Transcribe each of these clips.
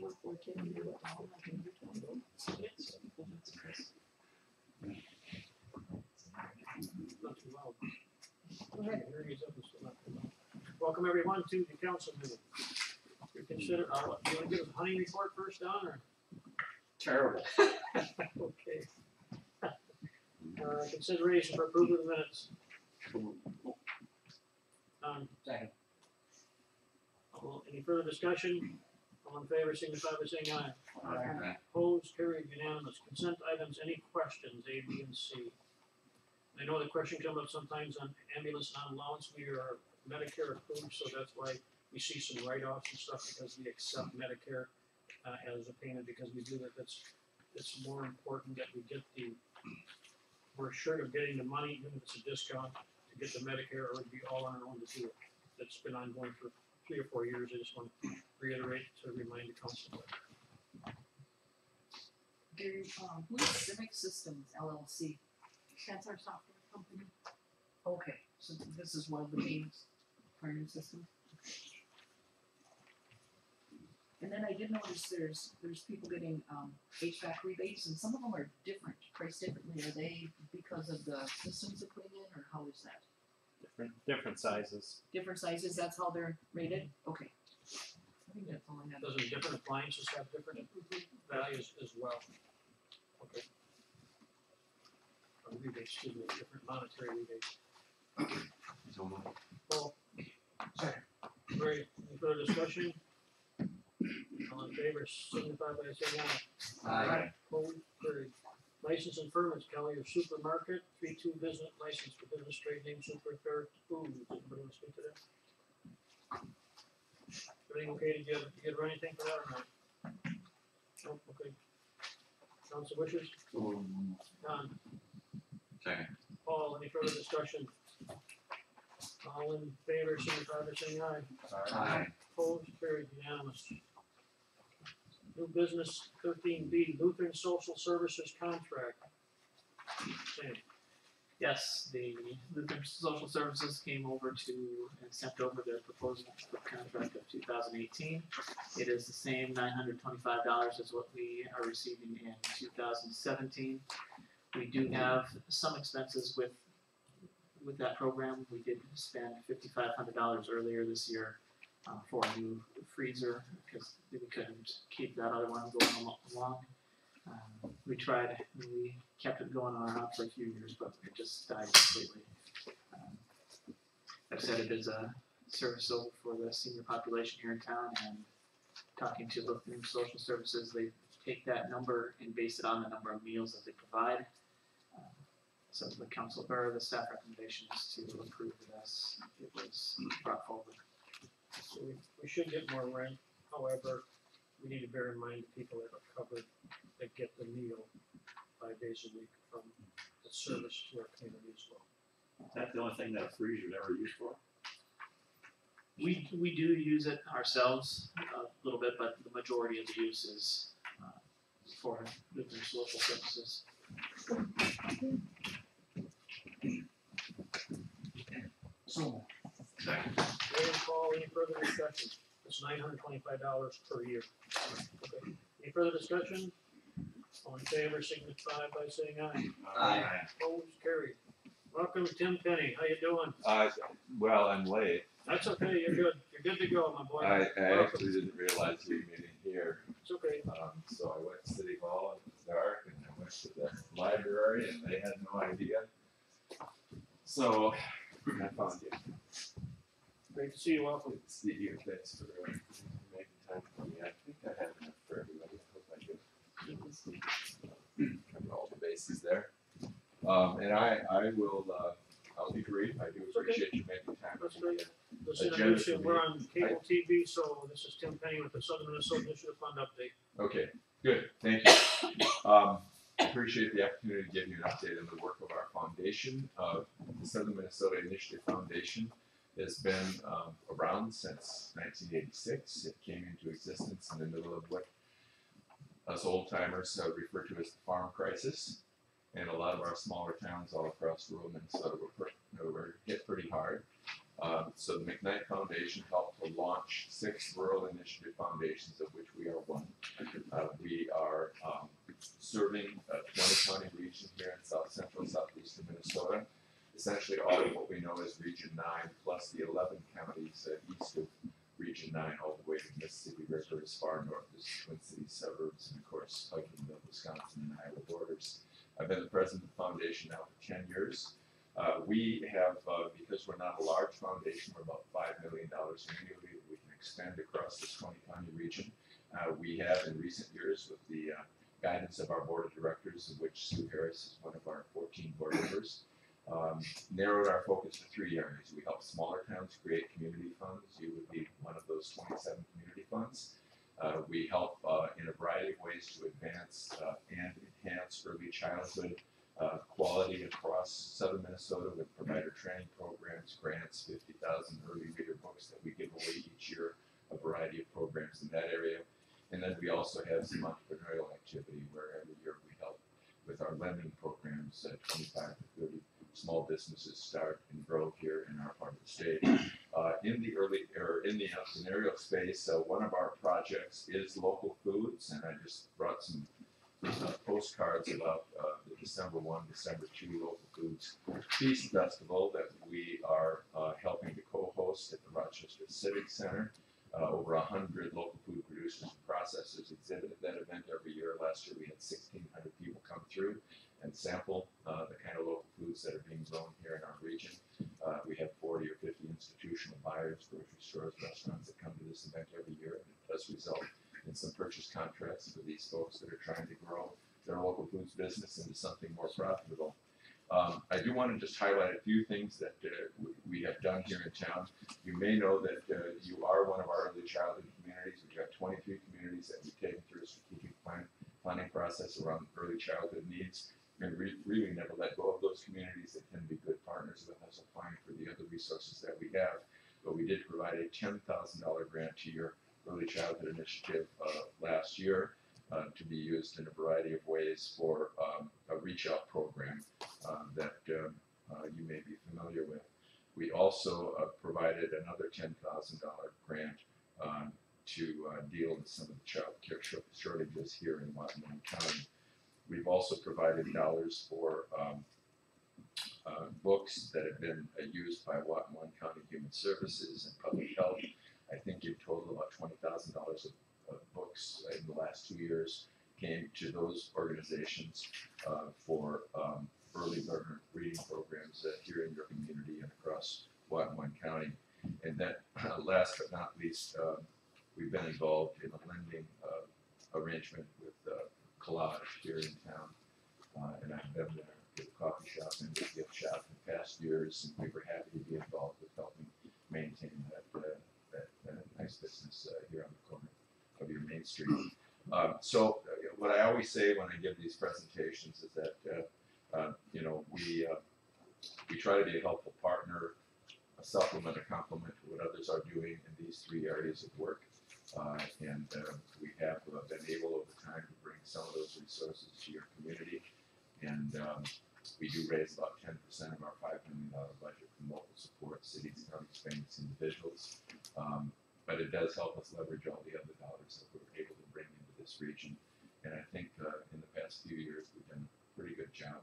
Not too loud. Go ahead, your ears up, it's not too loud. Welcome everyone to the council meeting. You consider, do you want to give a honey report first, Don, or? Terrible. Okay. Consideration for approval of the minutes. Second. Any further discussion? All in favor, signify by saying aye. Aye. Opposed, carried, unanimous. Consent items, any questions, A, B, and C? I know the question comes up sometimes on ambulance non-allowance. We are Medicare approved, so that's why we see some write-offs and stuff, because we accept Medicare as a payment, because we do that. It's more important that we get we're sure of getting the money, even if it's a discount, to get the Medicare, or it'd be all on our own to do it. That's been ongoing for 3 or 4 years. I just want to reiterate to remind the council. Gary, who's Civic Systems LLC? That's our software company. Okay, so this is one of the main farming systems. And then I did notice there's people getting HVAC rebates, and some of them are different, priced differently. Are they because of the systems they're putting in, or how is that? Different sizes. Different sizes, that's how they're rated? Okay. I think that's all I have. Doesn't different appliances have different values as well? Okay. Or rebates, excuse me, different monetary rebates. Well, great. Any further discussion? All in favor, signify by saying aye. Aye. Opposed, carried. License and permits, Collier Supermarket, 3-2 business license for business trade name Super Fair Foods. Anybody want to speak to that? Everything okay? Did you run anything for that or not? Oh, okay. Council wishes? Don? Second. Paul, any further discussion? All in favor, signify by saying aye. Aye. Opposed, carried, unanimous. New business 13B, Lutheran Social Services Contract. Sam. Yes, the Lutheran Social Services came over to and sent over their proposal for the contract of 2018. It is the same $925 as what we are receiving in 2017. We do have some expenses with that program. We did spend $5,500 earlier this year for a new freezer, because we couldn't keep that other one going along. We tried, we kept it going on and on for a few years, but it just died completely. I've said it is a service over for the senior population here in town, and talking to Lutheran Social Services, they take that number and base it on the number of meals that they provide. So the council, or the staff recommendation is to approve this. It was brought forward. So we should get more rent, however, we need to bear in mind the people that are covered, that get the meal 5 days a week from the service to our community as well. Is that the only thing that a freezer is ever used for? We do use it ourselves a little bit, but the majority of the use is for Lutheran Social Services. So, Second. Roll call, any further discussion? It's $925 per year. Okay. Any further discussion? All in favor, signify by saying aye. Aye. Opposed, carried. Welcome, Tim Penny. How you doing? Well, I'm late. That's okay. You're good. You're good to go, my boy. I Welcome. actually didn't realize you were meeting here. It's okay. So I went to City Hall and it was dark, and I went to the library and they had no idea. So I found you. Great to see you. Welcome. Good to see you. Thanks for making time for me. I think I have enough for everybody. I hope I do. Cover all the bases there. And I will, I'll be brief. I do appreciate you making time That's for me. great. Let's Agenda introduce you. for We're me. on cable TV, so this is Tim Penny with the Southern Minnesota Initiative Fund update. Okay, good, thank you. Appreciate the opportunity to give you an update on the work of our foundation. The Southern Minnesota Initiative Foundation has been around since 1986. It came into existence in the middle of what us old timers refer to as the farm crisis. And a lot of our smaller towns all across rural Minnesota were hit pretty hard. So the McKnight Foundation helped to launch 6 rural initiative foundations, of which we are one. serving a 20-county region here in south central, southeastern Minnesota. Essentially all of what we know as Region 9 plus the 11 counties east of Region 9 all the way to the Mississippi River as far north as Twin Cities suburbs and of course hugging the Wisconsin and Iowa borders. I've been the president of the foundation now for 10 years. We have, because we're not a large foundation, we're about $5 million annually that we can expend across this 20-county region. We have in recent years, with the guidance of our board of directors, of which Sue Harris is one of our 14 board members, narrowed our focus to 3 areas. We help smaller towns create community funds. You would be one of those 27 community funds. We help in a variety of ways to advance and enhance early childhood quality across southern Minnesota with provider training programs, grants, 50,000 early reader books that we give away each year, a variety of programs in that area. And then we also have some entrepreneurial activity where every year we help with our lending programs, 25 to 30 small businesses start and grow here in our part of the state. In the entrepreneurial space, one of our projects is local foods, and I just brought some postcards about the December 1, December 2 Local Foods Feast Festival that we are helping to co-host at the Rochester Civic Center. Over 100 local food producers and processors exhibit at that event every year. Last year we had 1,600 people come through and sample the kind of local foods that are being grown here in our region. We have 40 or 50 institutional buyers, grocery stores, restaurants that come to this event every year, and it does result in some purchase contracts for these folks that are trying to grow their local foods business into something more profitable. I do want to just highlight a few things that we have done here in town. You may know that you are one of our early childhood communities. We've got 23 communities that we've taken through a strategic planning process around early childhood needs. And really never let go of those communities that can be good partners with us applying for the other resources that we have. But we did provide a $10,000 grant to your early childhood initiative last year to be used in a variety of ways for a reach out program that you may be familiar with. We also provided another $10,000 grant to deal with some of the child care shortages here in Whatcom County. We've also provided dollars for books that have been used by Whatcom County Human Services and Public Health. I think in total about $20,000 of books in the last 2 years came to those organizations for early learner reading programs here in your community and across Whatcom County. And then last but not least, we've been involved in a lending arrangement with Collage here in town. And I've been there with a coffee shop and a gift shop in past years, and we were happy to be involved with helping maintain that nice business here on the corner of your Main Street. So what I always say when I give these presentations is that we try to be a helpful partner, a supplement, a complement to what others are doing in these 3 areas of work. And we have been able over time to bring some of those resources to your community. And we do raise about 10% of our $5 million budget from local support, cities, counties, famous individuals. But it does help us leverage all the other dollars that we're able to bring into this region. And I think in the past few years we've done a pretty good job.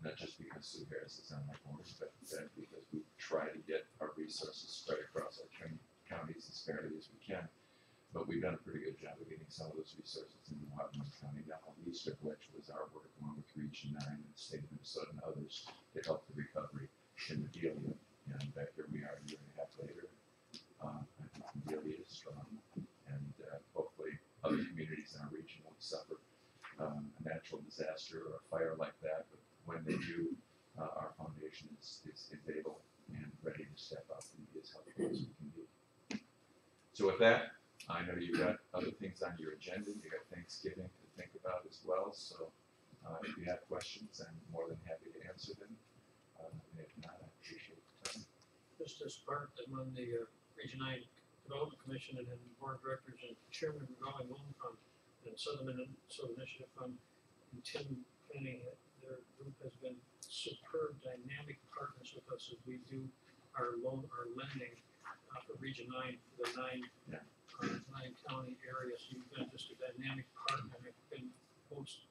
Not just because Sue Harris is on my board, but because we try to get our resources spread across our counties as fairly as we can. But we've done a pretty good job of getting some of those resources into Whatcom County, not least of which was our work along with Region 9 and the state of Minnesota and others to help the recovery in the Delia. And here we are a year and a half later. I think the Delia is strong, and hopefully other communities in our region won't suffer a natural disaster or a fire like that. But when they do, our foundation is able and ready to step up and be as helpful as we can be. So with that, I know you've got other things on your agenda. You've got Thanksgiving to think about as well. So if you have questions, I'm more than happy to answer them. And if not, I appreciate the time. Just as part, I'm on the Region 9 Development Commission and then Board of Directors and Chairman of the Revolving Loan Fund and Southern Minnesota Initiative Fund. And Tim Penny, their group has been superb, dynamic partners with us as we do our lending for Region 9 for the 9 county areas. You've been just a dynamic partner. I've been most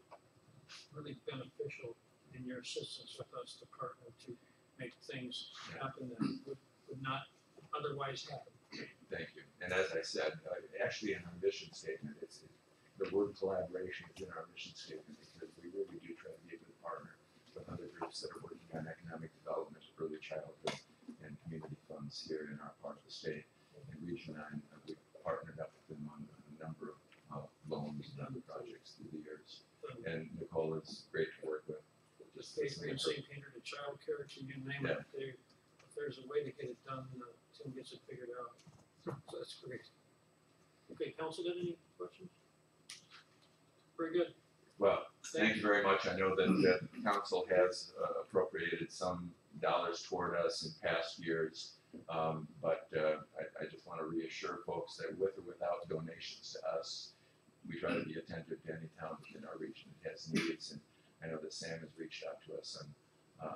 assistance with us to partner to make things happen that would not otherwise happen. Thank you. And as I said, actually in our mission statement, the word collaboration is in our mission statement because we really do try to be a good partner with other groups that are working on economic development, early childhood, and community funds here in our part of the state. In Region 9, we've partnered up with them on a number of loans and other projects through the years. And Nicole is great to work with. Just Bakery listening and to her. St. Peter to childcare, to you name it, if there's a way to get it done, Tim gets it figured out. So that's great. Okay, council, got any questions? Very good. Well, thank you very much. I know that the council has appropriated some dollars toward us in past years. But I just want to reassure folks that with or without donations to us, we try to be attentive to any town within our region that has needs. And I know that Sam has reached out to us on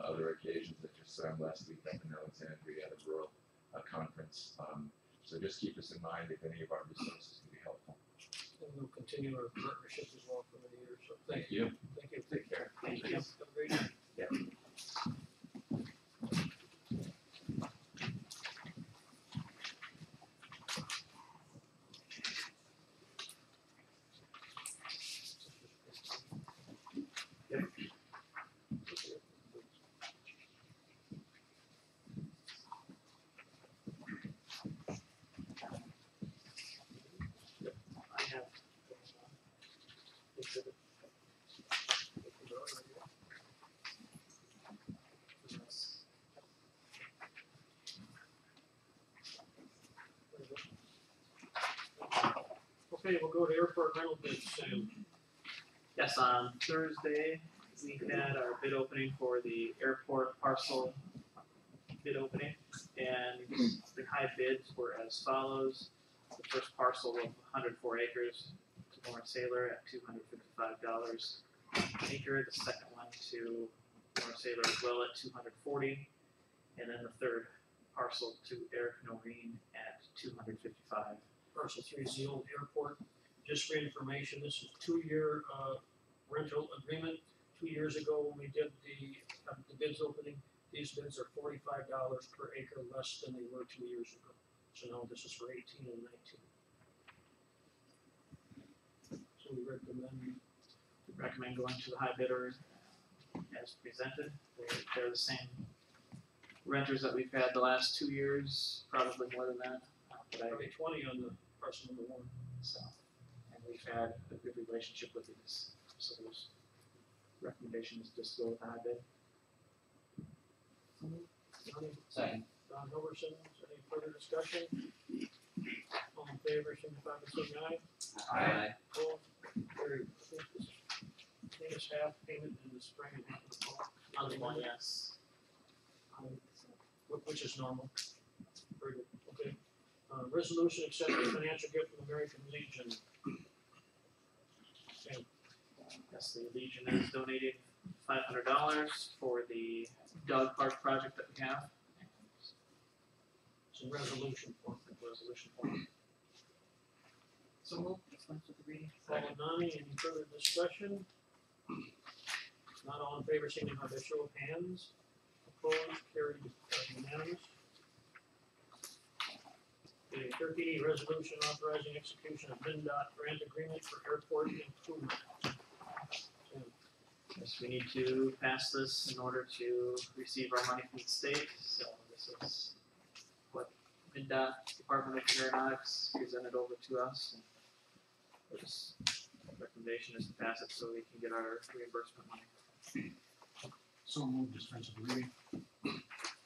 other occasions. I just saw him last week up in Alexandria at a rural conference. So just keep us in mind if any of our resources can be helpful. And we'll continue our partnership as well for many years. So thank you. Thank you. Take care. Thank you. Have a great night. Yeah. I have. Exhibit. Okay, we'll go to airport rental bids, Sam. Yes, on Thursday, we had our bid opening for the airport parcel bid opening, and the high bids were as follows. The first parcel of 104 acres to Lawrence Sailor at $255 an acre, the second one to Lawrence Sailor as well at $240, and then the third parcel to Eric Noreen at $255. Parcel 3 is the old airport. Just for information, this is 2-year rental agreement. 2 years ago, when we did the bids opening, these bids are $45 per acre less than they were 2 years ago. So now this is for 18 and 19. So we Recommend going to the high bidder as presented. They're the same renters that we've had the last 2 years, probably more than that. But I probably 20 on the parcel number 1. So, and we've had a good relationship with these, so those recommendations just go with the high bid. Second. Don Hilberson, any further discussion? All in favor, signify by saying aye. Aye. Opposed? Carried. I think it's half payment in the spring and half in the fall. On the one, yes. Which is normal. Very good, okay. Resolution accepting financial gift from American Legion. Sam, Yes, the Legion is donating $500 for the dog park project that we have. it's in resolution form. Resolution form. So we'll dispense with the reading. Paul and Nani, any further discussion? Not all in favor, signify by show of hands. Opposed, carried, unanimous. Okay, 13E, resolution authorizing execution of MnDOT grant agreement for airport improvement. Sam, Yes, we need to pass this in order to receive our money from the state, so this is what MnDOT, Department of Aeronautics, presented over to us. And this recommendation is to pass it so we can get our reimbursement money. So moved, dispense with reading.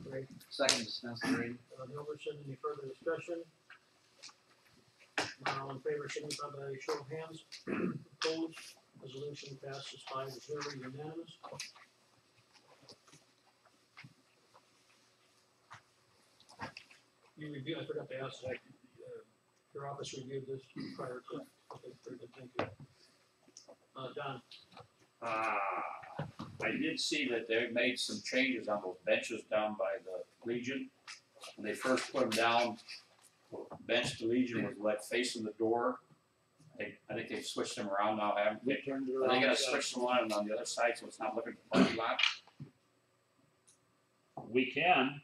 Great. Second, dispense with reading. Hilberson, any further discussion? Not all in favor, signify by show of hands. Opposed, resolution passes 5-0, unanimous. You review, I forgot to ask that, your office reviewed this prior to, okay, very good, thank you. Don, I did see that they made some changes on those benches down by the Legion. When they first put them down, the bench the Legion was let facing the door. I think they've switched them around now, haven't they? Turned it Are they gonna switch the one on the other side so it's not looking at the parking lot? we can.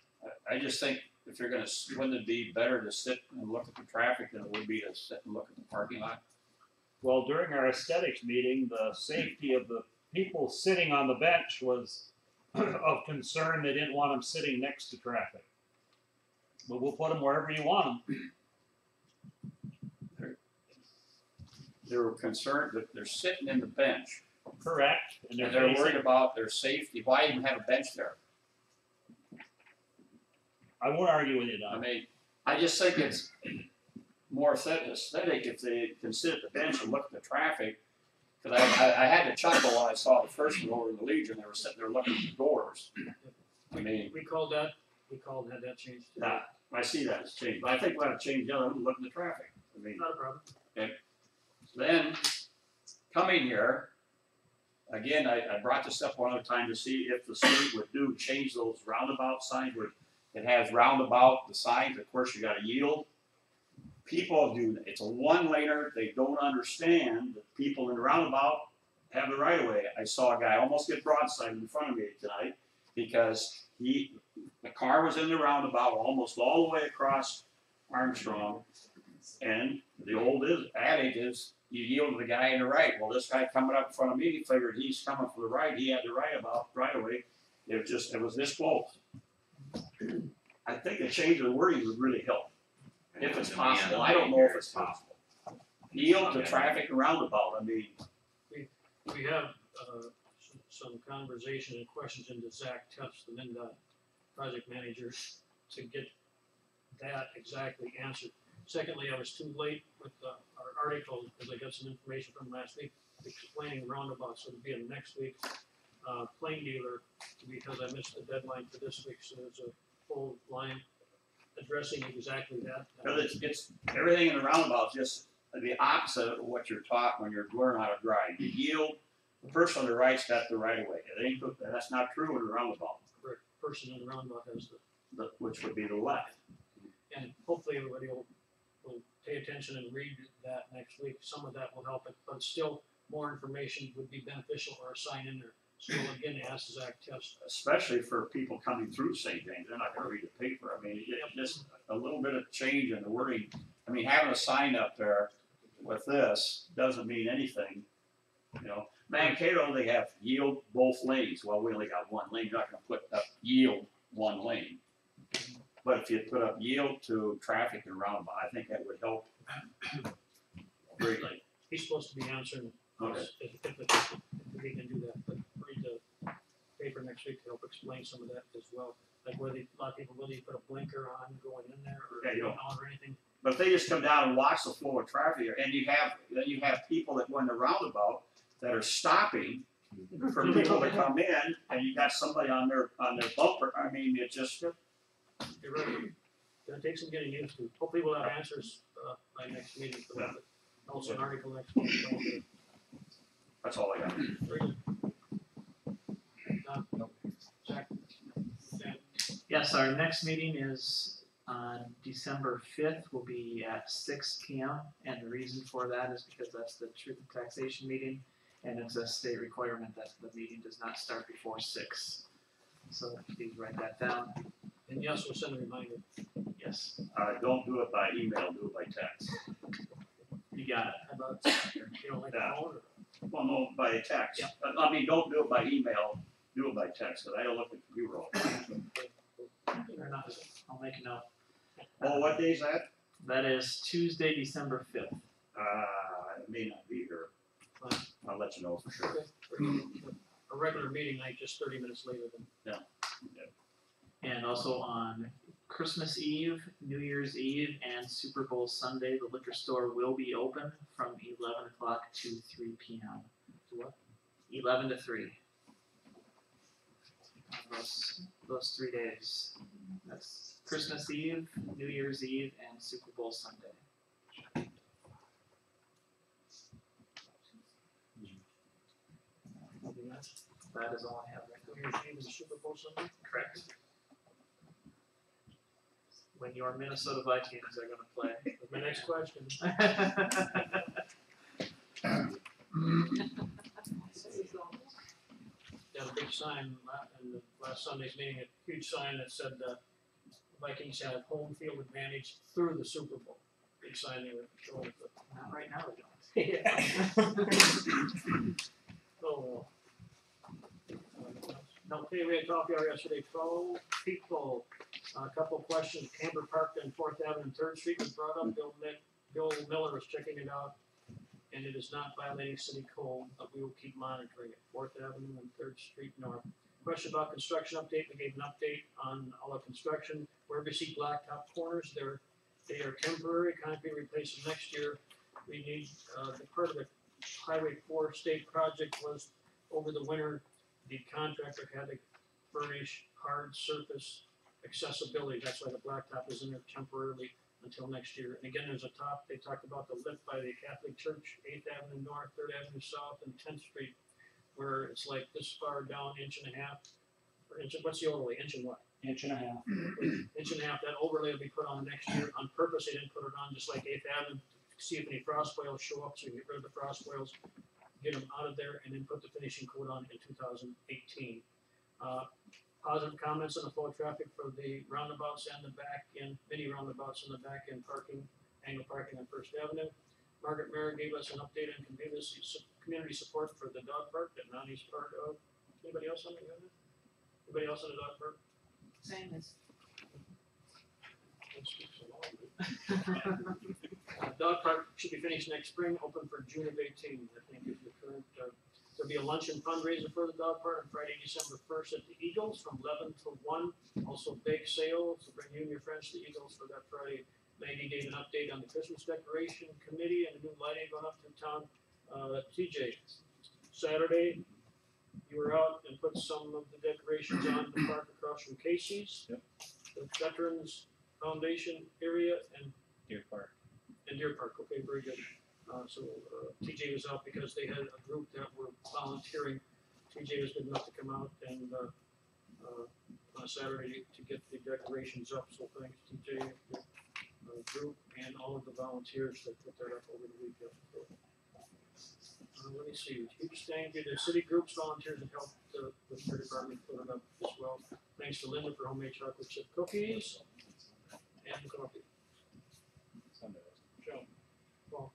I just think if you're gonna, wouldn't it be better to sit and look at the traffic than it would be to sit and look at the parking lot? Well, during our aesthetics meeting, the safety of the people sitting on the bench was of concern. They didn't want them sitting next to traffic. But we'll put them wherever you want them. They were concerned that they're sitting in the bench, Correct. and they're worried about their safety. Why even have a bench there? I won't argue with you, I Don. mean, I just think it's more aesthetic if they can sit at the bench and look at the traffic. Cause I had to chuckle when I saw the first one over in the Legion, they were sitting there looking at the doors. I mean, We called and had that changed. too. nah, I see that it's changed, but I think we ought to change the other one, look at the traffic. I mean, Not a problem. then, coming here, again, I brought this up one other time to see if the state would change those roundabout signs where it has roundabout, the signs, of course you gotta yield. People do, it's a one-laner, they don't understand that people in the roundabout have the right of way. I saw a guy almost get broadsided in front of me tonight because the car was in the roundabout almost all the way across Armstrong. And the old adage is, you yield to the guy in the right. Well, this guy coming up in front of me figured he's coming for the right, he had the right away. It was this close. I think a change of the wording would really help, if it's possible. I don't know if it's possible. Yield to traffic and roundabout, I mean, We have, some conversation and questions into Zach Tufts, the MnDOT project manager, to get that exactly answered. Secondly, I was too late with, our article, because I got some information from last week explaining roundabouts, so it'll be in next week's, plain dealer, because I missed the deadline for this week, so there's a full line addressing exactly that. because it's, everything in the roundabout is just the opposite of what you're taught when you're learning how to drive. You yield, the person on the right's got the right of way. It ain't, that's not true in the roundabout, Correct. Person in the roundabout has which would be the left. and hopefully everybody will pay attention and read that next week. Some of that will help it, but still, more information would be beneficial or a sign in there. So again, ask Zach Tufts. Especially for people coming through St. James, they're not gonna read the paper. I mean, it's just a little bit of change in the wording. I mean, having a sign up there with this doesn't mean anything, you know. Mankato, they have yield both lanes. Well, we only got one lane. You're not gonna put up yield one lane. But if you put up yield to traffic and roundabout, I think that would help greatly. He's supposed to be answering Okay. us if we can do that, but read the paper next week to help explain some of that as well. Like whether, a lot of people, whether you put a blinker on going in there or Yeah, you don't. on or anything. But if they just come down and watch the flow of traffic, and you have people that go in the roundabout that are stopping for people to come in, and you got somebody on their bumper. I mean, it just, You're right. Gonna take some getting used to. Hopefully we'll have answers, by next meeting for that, but also an article next week. that's all I got. Very good. Zach? Dan? Yes, our next meeting is on December 5th, will be at 6 p.m. And the reason for that is because that's the truth and taxation meeting, and it's a state requirement that the meeting does not start before 6. So please write that down. And yes, we'll send a reminder. Yes, Don't do it by email, do it by text. you got it. How about, you know, like a Yeah. phone or? Well, no, by text. Yeah. I mean, don't do it by email, do it by text, because I don't look at the computer all the time. Or not. I'll make a note. Oh, what day is that? That is Tuesday, December 5th. It may not be here. Fine. I'll let you know for sure. Okay. A regular meeting night, just 30 minutes later than. And also on Christmas Eve, New Year's Eve, and Super Bowl Sunday, the liquor store will be open from 11 o'clock to 3 p.m. To what? 11 to 3. Those 3 days. That's Christmas Eve, New Year's Eve, and Super Bowl Sunday. That is all I have right New Year's Eve and Super Bowl Sunday? Correct. When your Minnesota Vikings are gonna play. That's my next question. Got a big sign in the last Sunday's meeting, a huge sign that said, Vikings have home field advantage through the Super Bowl. Big sign they were showing. Not right now, we don't. Oh, okay, we had coffee hour yesterday, 12 people, a couple questions, Amber Park on Fourth Avenue and Third Street was brought up, Bill Miller was checking it out, and it is not violating city code, but we will keep monitoring it, Fourth Avenue and Third Street North. Question about construction update, we gave an update on all the construction, where we see blacktop corners, they are temporary, concrete replacement next year. We need, the part of the Highway 4 state project was over the winter, the contractor had to furnish hard surface accessibility, that's why the blacktop is in there temporarily until next year. And again, there's a top, they talked about the lift by the Catholic Church, 8th Avenue North, 3rd Avenue South, and 10th Street, where it's like this far down, inch and a half, or inch, what's the overlay, inch and what? Inch and a half. Inch and a half, that overlay will be put on next year, on purpose, they didn't put it on, just like 8th Avenue, to see if any frost boils show up, so you get rid of the frost boils, get them out of there, and then put the finishing coat on in 2018. Positive comments on the flow of traffic for the roundabouts and the back end, mini roundabouts in the back end parking, angle parking on First Avenue. Margaret Mayer gave us an update on community support for the dog park that Nani's part of. Anybody else on the unit? Anybody else on the dog park? Same as, Dog park should be finished next spring, open for June of 18, I think is the current, there'll be a luncheon fundraiser for the dog park on Friday, December 1st at the Eagles from 11 to 1. Also bake sale, so bring you and your friends to the Eagles for that Friday. Maggie gave an update on the Christmas decoration committee and the new lighting going up to town. TJ, Saturday, you were out and put some of the decorations on the park across from Casey's. Yep. The Veterans Foundation area and Deer Park. Deer Park, okay, very good. TJ was out because they had a group that were volunteering. TJ was good enough to come out and, on a Saturday to get the decorations up, so thanks TJ, the group, and all of the volunteers that put that up over the weekend. Let me see, huge thank you to city groups, volunteers that helped the fire department put it up as well. Thanks to Linda for homemade chocolate chip cookies and coffee. Joe. Well,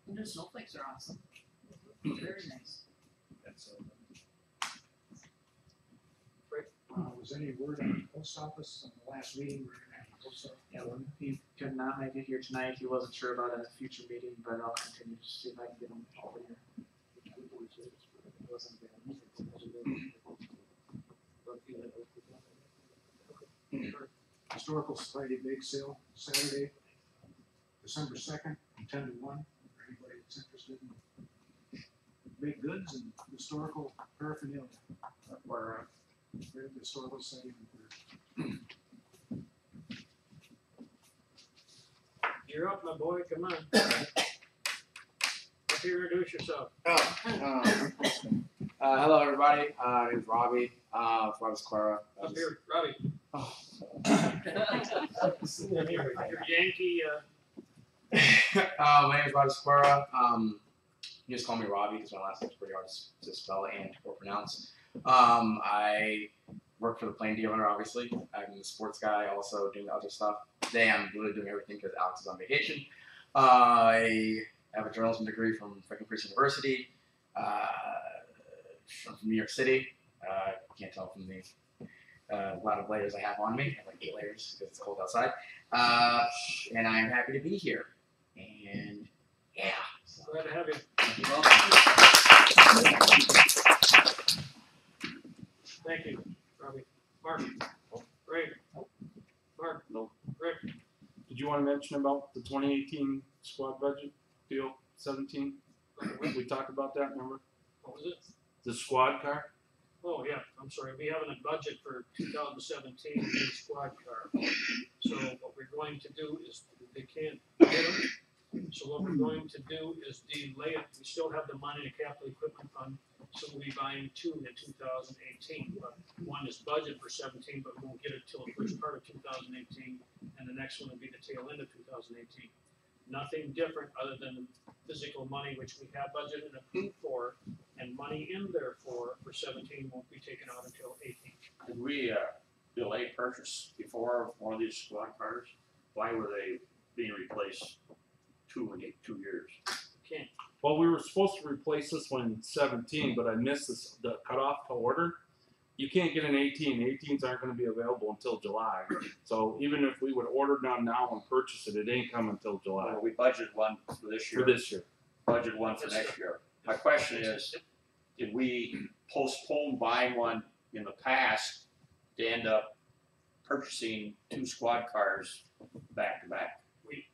and the snowflakes are awesome. Very nice. Was any word on the post office on the last meeting, we're gonna have a post office? Yeah, well, he could not make it here tonight, he wasn't sure about a future meeting, but I'll continue to see if I can get him over here. He wasn't available. Historical Society bake sale, Saturday, December 2nd, from 10 to 1, for anybody that's interested in baked goods and historical paraphernalia. Or, the Historical Society. You're up, my boy, come on. Up here, introduce yourself. Hello, everybody. My name's Robbie. Robbie Squara. Up here, Robbie. Oh. Your Yankee, My name is Robbie Squara. You just call me Robbie because my last name's pretty hard to spell and or pronounce. I work for the Plain Dealer, obviously. I'm a sports guy, also doing other stuff. Today I'm really doing everything because Alex is on vacation. I have a journalism degree from Franklin University. I'm from New York City. Can't tell from the lot of layers I have on me. I have like 8 layers because it's cold outside. And I'm happy to be here. And yeah. So. glad to have you. Thank you, Robbie. Mark? Ray? Mark? No. Rick? Did you want to mention about the 2018 squad budget deal 17? We talked about that, remember? What was it? The squad car? Oh, yeah, I'm sorry, we have a budget for 2017 for the squad car. So what we're going to do is, they can't get them, so what we're going to do is delay it, we still have the money in the capital equipment fund, so we'll be buying 2 in 2018. But one is budget for 17, but we won't get it till the first part of 2018, and the next one will be the tail end of 2018. Nothing different other than physical money, which we have budgeted and approved for, and money in there for 17 won't be taken out until 18. Did we, delay purchase before one of these squad cars? Why were they being replaced 2 years? Can't, Well, we were supposed to replace this one in 17, but I missed the cutoff to order. You can't get an 18. 18s aren't going to be available until July. So even if we would order them now and purchase it, it ain't coming until July Well, we budgeted one for this year. for this year. Budget one for next year. My question is, did we postpone buying one in the past to end up purchasing 2 squad cars back to back?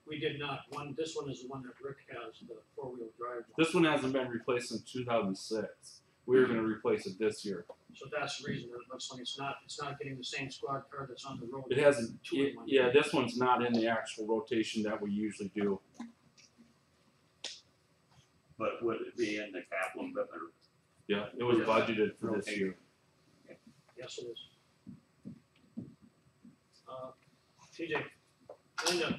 we did not. This one is the one that Rick has, the 4-wheel drive one. This one hasn't been replaced since 2006. We were going to replace it this year. So that's the reason that it looks like it's not getting the same squad car that's on the road. It hasn't. Two in one. Yeah, this one's not in the actual rotation that we usually do. But would it be in the capital equipment? Yeah, it was budgeted for this year. Yes, it is. TJ, Linda,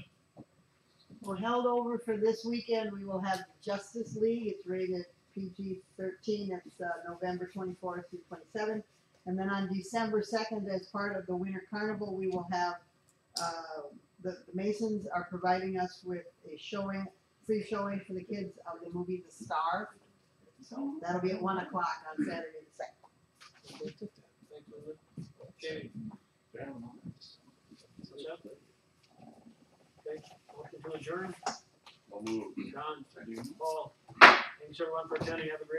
We're held over for this weekend. We will have Justice League. It's rated PG-13. It's November 24th through 27th. And then on December 2nd, as part of the Winter Carnival, we will have the Masons are providing us with a free showing for the kids of the movie The Star. So that'll be at 1 o'clock on Saturday the 2nd. thank you, Linda. Jamie, what's up? Okay, motion to adjourn. We'll move. John, Paul, thanks everyone for attending. Have a great